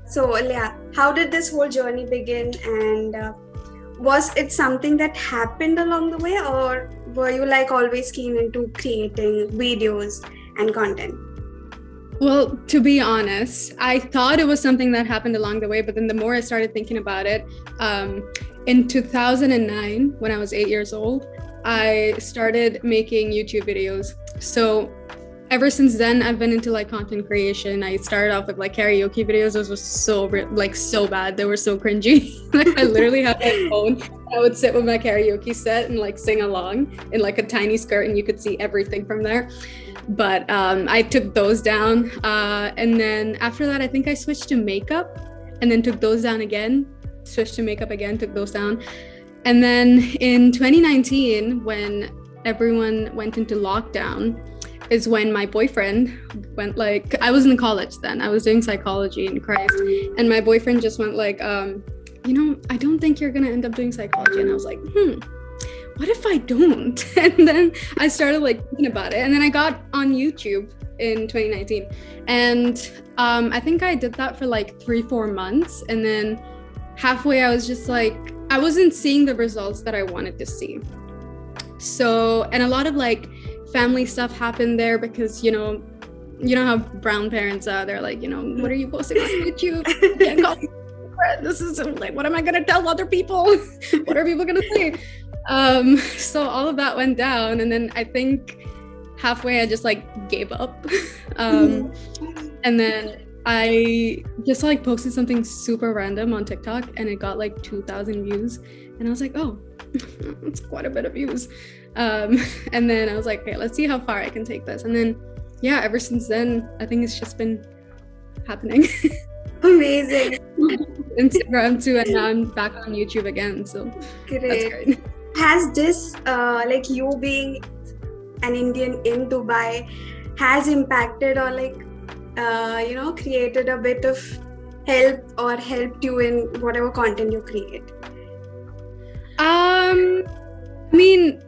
So yeah, how did this whole journey begin, and was it something that happened along the way, or were you like always keen into creating videos and content? Well, to be honest, I thought it was something that happened along the way, but then the more I started thinking about it, in 2009, when I was 8 years old, I started making YouTube videos. So ever since then, I've been into like content creation. I started off with like karaoke videos. Those were so bad. They were so cringy. Like I literally had my phone. I would sit with my karaoke set and like sing along in like a tiny skirt, and you could see everything from there. But I took those down. And then after that, I think I switched to makeup and then took those down again, switched to makeup again, took those down. And then in 2019, when everyone went into lockdown, is when my boyfriend went like, I was in college then, I was doing psychology in Christ, and my boyfriend just went like, I don't think you're gonna end up doing psychology. And I was like, what if I don't? And then I started like thinking about it, and then I got on YouTube in 2019, and I think I did that for like 3-4 months, and then halfway I was just like, I wasn't seeing the results that I wanted to see. So, and a lot of like family stuff happened there, because you know how brown parents are. They're like, what are you posting on YouTube? This is like, what am I gonna tell other people? What are people gonna say? So all of that went down, and then I think halfway I just like gave up. And then I just like posted something super random on TikTok, and it got like 2,000 views, and I was like, oh, it's quite a bit of views. And then I was like, okay, let's see how far I can take this. And then yeah, ever since then, I think it's just been happening. Amazing. Instagram too, and now I'm back on YouTube again, so Great. That's great. Has this like you being an Indian in Dubai has impacted or like created a bit of help or helped you in whatever content you create? I mean,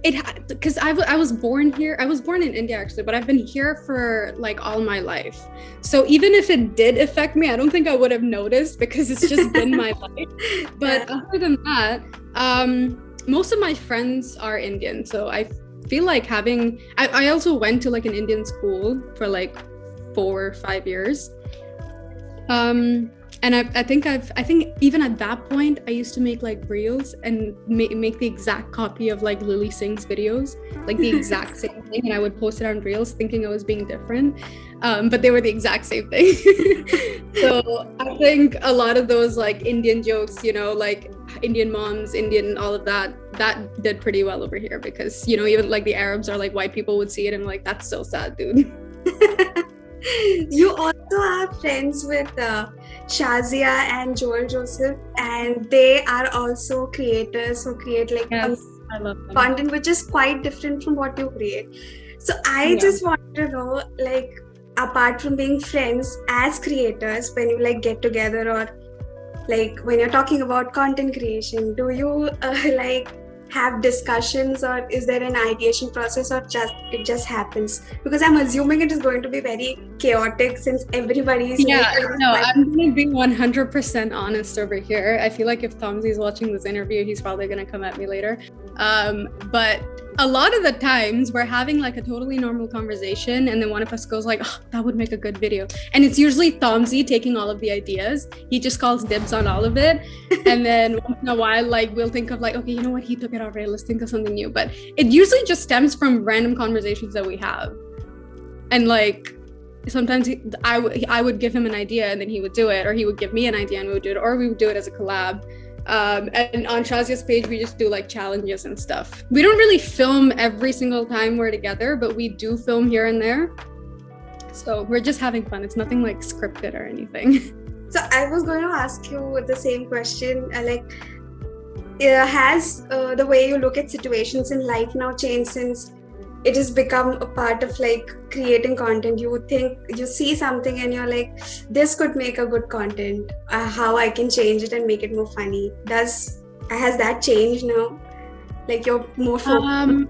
it had, because I was born here. I was born in India actually, but I've been here for like all my life. So even if it did affect me, I don't think I would have noticed, because it's just been my life. But other than that, most of my friends are Indian. So I feel like I also went to like an Indian school for like 4 or 5 years. And I think even at that point, I used to make like reels and make the exact copy of like Lily Singh's videos, like the exact same thing. And I would post it on reels thinking I was being different. But they were the exact same thing. So I think a lot of those like Indian jokes, like Indian moms, Indian, all of that did pretty well over here, because, even like the Arabs or like white people would see it and like, that's so sad, dude. You also have friends with Shazia and Joel Joseph, and they are also creators who create like Yes, I love them. content which is quite different from what you create. So I just want to know, like, apart from being friends as creators, when you like get together or like when you're talking about content creation, do you like have discussions, or is there an ideation process, or it just happens? Because I'm assuming it is going to be very chaotic since everybody is I'm gonna be 100% honest over here. I feel like if Tomsy is watching this interview, he's probably gonna come at me later. But a lot of the times we're having like a totally normal conversation, and then one of us goes like, oh, that would make a good video, and it's usually Tomsy taking all of the ideas. He just calls dibs on all of it. And then once in a while, like, we'll think of like, okay, you know what, he took it already, let's think of something new. But it usually just stems from random conversations that we have. And like, sometimes I would give him an idea and then he would do it, or he would give me an idea and we would do it, or we would do it as a collab. And on Shazia's page, we just do like challenges and stuff. We don't really film every single time we're together, but we do film here and there. So we're just having fun. It's nothing like scripted or anything. So I was going to ask you the same question. Has the way you look at situations in life now changed since it has become a part of like creating content? You would think, you see something and you're like, this could make a good content. How I can change it and make it more funny? Has that changed now? Like you're more focused?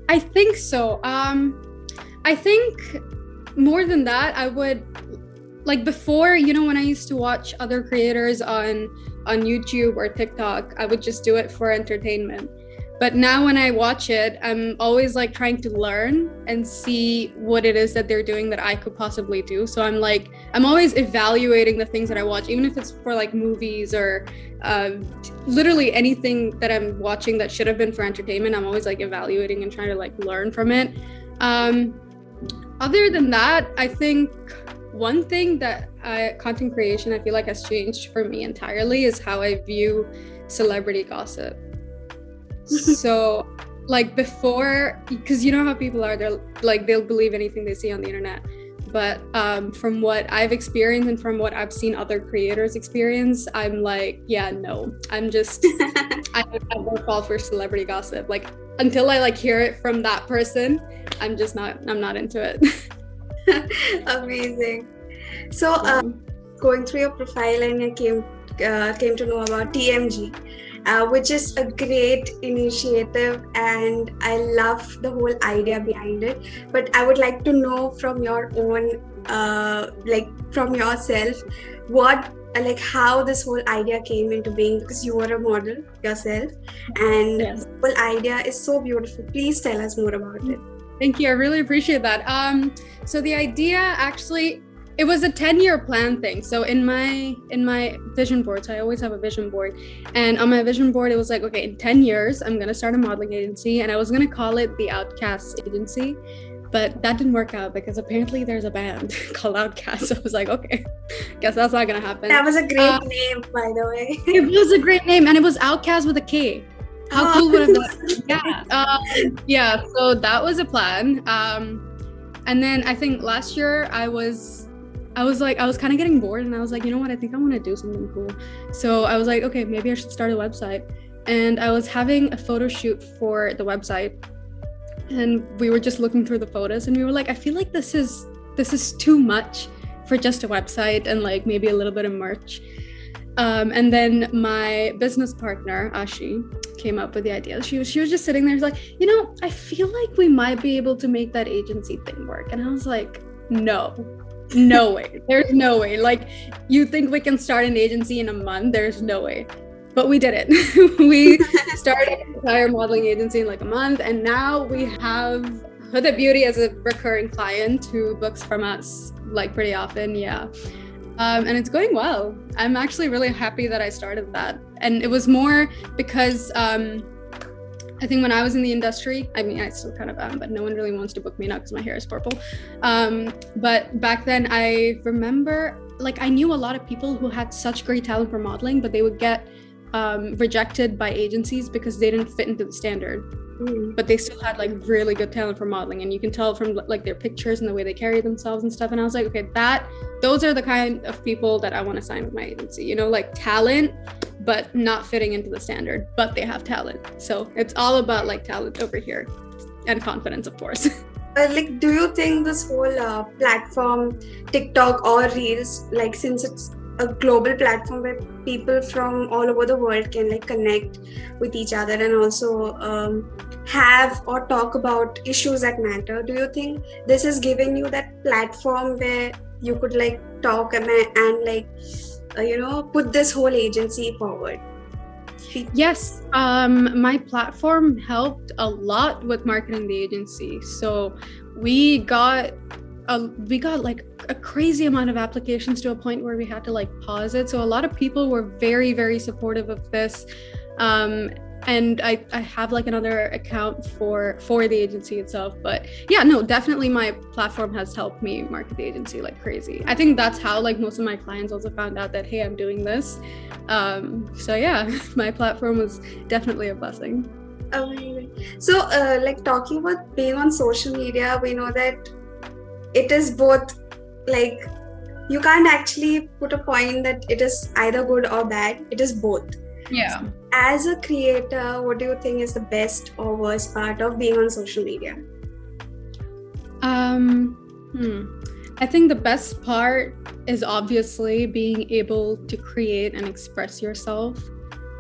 I think so. I think more than that, I would like before, you know, when I used to watch other creators on YouTube or TikTok, I would just do it for entertainment. But now when I watch it, I'm always like trying to learn and see what it is that they're doing that I could possibly do. So I'm always evaluating the things that I watch, even if it's for like movies or literally anything that I'm watching that should have been for entertainment. I'm always like evaluating and trying to like learn from it. Other than that, I think one thing that content creation I feel like has changed for me entirely is how I view celebrity gossip. So like before, because you know how people are, they're like, they'll believe anything they see on the internet. But from what I've experienced and from what I've seen other creators experience, I'm like, yeah, no, I'm just, I won't fall for celebrity gossip. Like until I like hear it from that person, I'm not into it. Amazing. So going through your profile, and I came to know about TMG. Which is a great initiative, and I love the whole idea behind it. But I would like to know from your own, like from yourself, how this whole idea came into being, because you were a model yourself, and Yes. the whole idea is so beautiful. Please tell us more about it. Thank you. I really appreciate that. So the idea actually, it was a 10-year plan thing. So in my vision board, so I always have a vision board, and on my vision board, it was like, okay, in 10 years, I'm going to start a modeling agency, and I was going to call it the Outcasts Agency, but that didn't work out because apparently there's a band called Outcasts. So I was like, okay, guess that's not going to happen. That was a great name, by the way. It was a great name, and it was Outcast with a K. How cool would have that? Yeah. Yeah. So that was a plan. And then I think last year I was kind of getting bored, and I was like, you know what, I think I want to do something cool. So I was like, okay, maybe I should start a website. And I was having a photo shoot for the website, and we were just looking through the photos, and we were like, I feel like this is too much for just a website and like maybe a little bit of merch. And then my business partner, Ashi, came up with the idea. She was just sitting there, like, you know, I feel like we might be able to make that agency thing work. And I was like, no way. There's no way. Like, you think we can start an agency in a month? There's no way. But we did it. We started an entire modeling agency in like a month, and now we have Huda Beauty as a recurring client who books from us like pretty often. Yeah. And it's going well. I'm actually really happy that I started that. And it was more because I think when I was in the industry, I mean, I still kind of am, but no one really wants to book me now because my hair is purple. But back then I remember, like, I knew a lot of people who had such great talent for modeling, but they would get rejected by agencies because they didn't fit into the standard. But they still had like really good talent for modeling, and you can tell from like their pictures and the way they carry themselves and stuff. And I was like, okay, those are the kind of people that I want to sign with my agency, you know, like talent but not fitting into the standard, but they have talent. So it's all about like talent over here, and confidence, of course. Like, do you think this whole platform, TikTok or Reels, like, since it's a global platform where people from all over the world can like connect with each other and also have or talk about issues that matter, do you think this is giving you that platform where you could like talk and like put this whole agency forward? Yes, my platform helped a lot with marketing the agency. So we got like a crazy amount of applications to a point where we had to like pause it. So a lot of people were very, very supportive of this. And I have like another account for the agency itself. But yeah, no, definitely my platform has helped me market the agency like crazy. I think that's how like most of my clients also found out that, hey, I'm doing this. So yeah, my platform was definitely a blessing. Amazing. So like talking about being on social media, we know that it is both, like, you can't actually put a point that it is either good or bad. It is both. Yeah. So, as a creator, what do you think is the best or worst part of being on social media? I think the best part is obviously being able to create and express yourself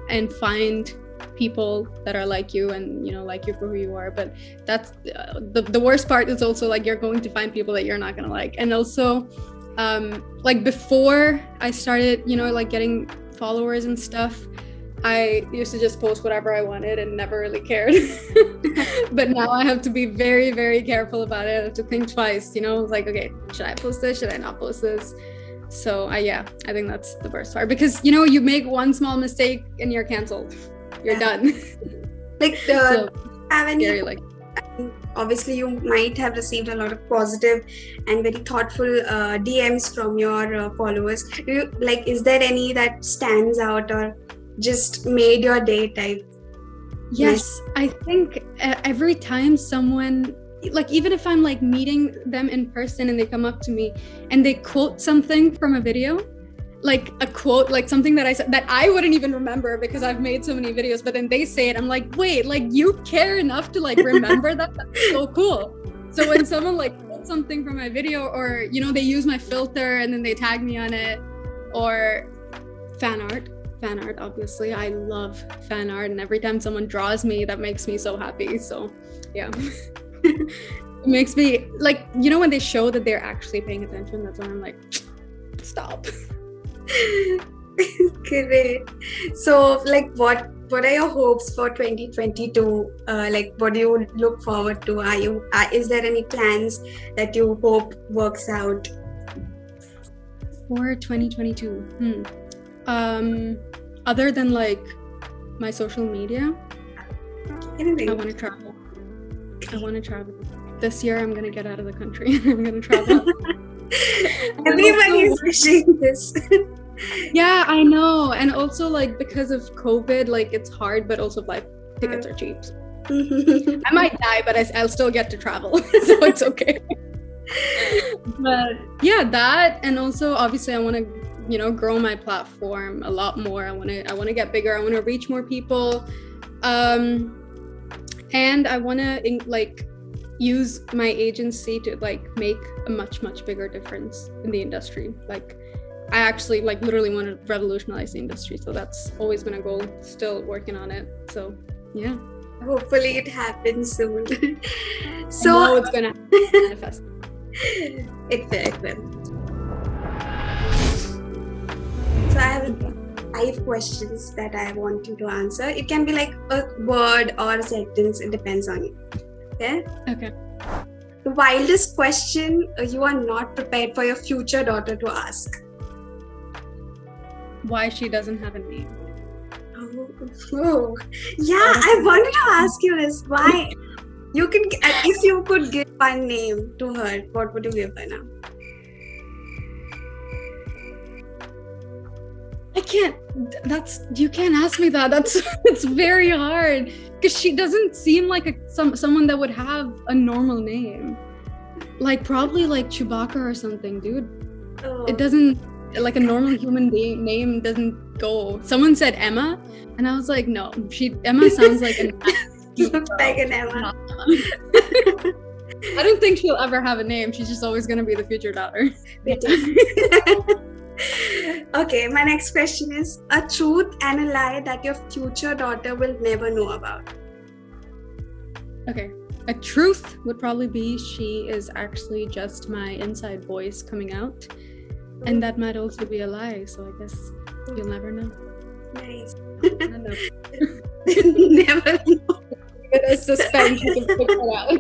and find people that are like you and like you for who you are. But that's the worst part is also like you're going to find people that you're not gonna like. And also Like before I started, like getting followers and stuff, I used to just post whatever I wanted and never really cared. But now I have to be very, very careful about it. I have to think twice, like, okay, should I post this? Should I not post this? So I think that's the worst part, because, you make one small mistake and you're canceled. You're done. Like, So, have any, scary, like, obviously you might have received a lot of positive and very thoughtful DMs from your followers. Is there any that stands out or just made your day type? yes, I think every time someone, like, even if I'm like meeting them in person and they come up to me and they quote something from a video, like a quote, like something that I said that I wouldn't even remember because I've made so many videos, but then they say it, I'm like, wait, like you care enough to like remember that? That's so cool. So when someone like quotes something from my video, or they use my filter and then they tag me on it, or fan art, obviously I love fan art, and every time someone draws me, that makes me so happy. So yeah. It makes me like, when they show that they're actually paying attention, that's when I'm like, stop. Great. So like what are your hopes for 2022? Like what do you look forward to? Is there any plans that you hope works out for 2022? Other than like my social media, anything? I want to travel. This year I'm gonna get out of the country. I'm gonna travel. Everybody is wishing this. Yeah, I know. And also like because of COVID, like it's hard, but also flight tickets are cheap. I might die, but I'll still get to travel. So it's okay. But yeah, that, and also obviously I want to, grow my platform a lot more. I want to get bigger. I want to reach more people. And I want to like use my agency to like make a much bigger difference in the industry. Like I actually like literally want to revolutionize the industry, so that's always been a goal. Still working on it. So yeah, hopefully it happens soon. So it's gonna manifest. It will. So I have 5 questions that I want you to answer. It can be like a word or a sentence, it depends on you. Okay. The wildest question you are not prepared for your future daughter to ask? Why she doesn't have a name. Oh. Yeah, I wanted to ask you this. Why? If you could give one name to her, what would you give her now? You can't ask me that. It's very hard, because she doesn't seem like someone that would have a normal name. Like probably like Chewbacca or something, dude. Oh. It doesn't, like a normal human being name doesn't go. Someone said Emma, and I was like, no, Emma sounds like an looks like an Emma. I don't think she'll ever have a name. She's just always gonna be the future daughter. Okay, my next question is a truth and a lie that your future daughter will never know about. Okay, a truth would probably be she is actually just my inside voice coming out, and that might also be a lie, so I guess you'll never know. Nice. Never know. A suspense, you can figure it out.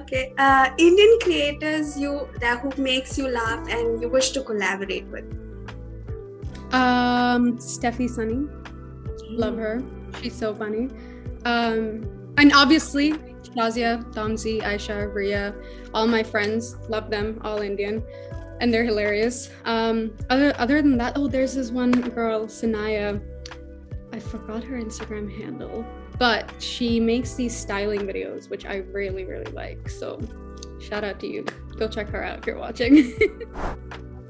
Okay, Indian creators who makes you laugh and you wish to collaborate with? Steffi Sunny, love her, she's so funny. And obviously Shazia, Damzi, Aisha, Ria, all my friends, love them, all Indian, and they're hilarious. Other than that, there's this one girl, Sanaya, I forgot her Instagram handle, but she makes these styling videos, which I really like. So shout out to you. Go check her out if you're watching.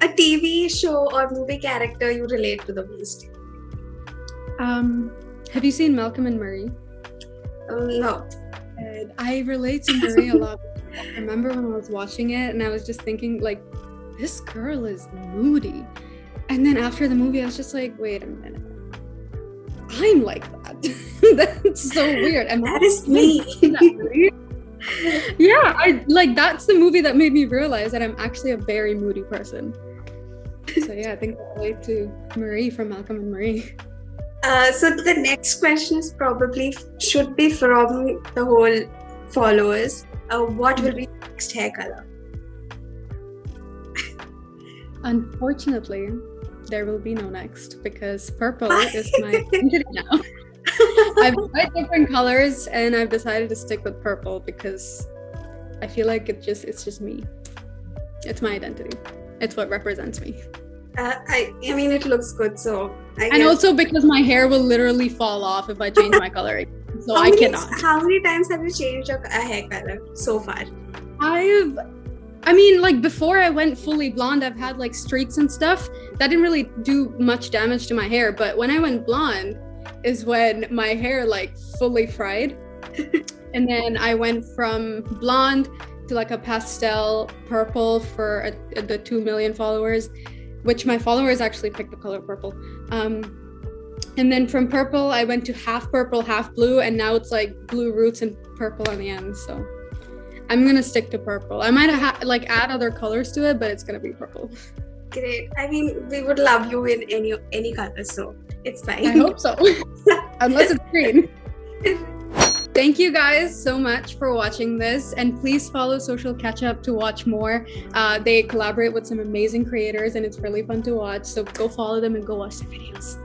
A TV show or movie character you relate to the most? Have you seen Malcolm and Marie? No. I relate to Marie a lot. I remember when I was watching it and I was just thinking like, this girl is moody. And then after the movie, I was just like, wait a minute. I'm like that. That's so weird. That is me. Yeah, I like that's the movie that made me realize that I'm actually a very moody person. So yeah, I think I'll relate to Marie from Malcolm and Marie. So the next question is probably should be from the whole followers. What will be your next hair color? Unfortunately, there will be no next because purple is my identity now. I've tried different colors and I've decided to stick with purple because I feel like it's just me. It's my identity. It's what represents me. I mean, it looks good, so and also because my hair will literally fall off if I change my color. So I cannot. How many times have you changed your hair color so far? I mean, like before I went fully blonde, I've had like streaks and stuff. That didn't really do much damage to my hair. But when I went blonde is when my hair like fully fried. And then I went from blonde to like a pastel purple for the 2 million followers, which my followers actually picked the color purple. And then from purple, I went to half purple, half blue, and now it's like blue roots and purple on the end. So I'm gonna stick to purple. I might like add other colors to it, but it's gonna be purple. Great. I mean, we would love you in any color, so it's fine. I hope so. Unless it's green. Thank you guys so much for watching this, and please follow Social Ketchup to watch more. They collaborate with some amazing creators and it's really fun to watch, so go follow them and go watch their videos.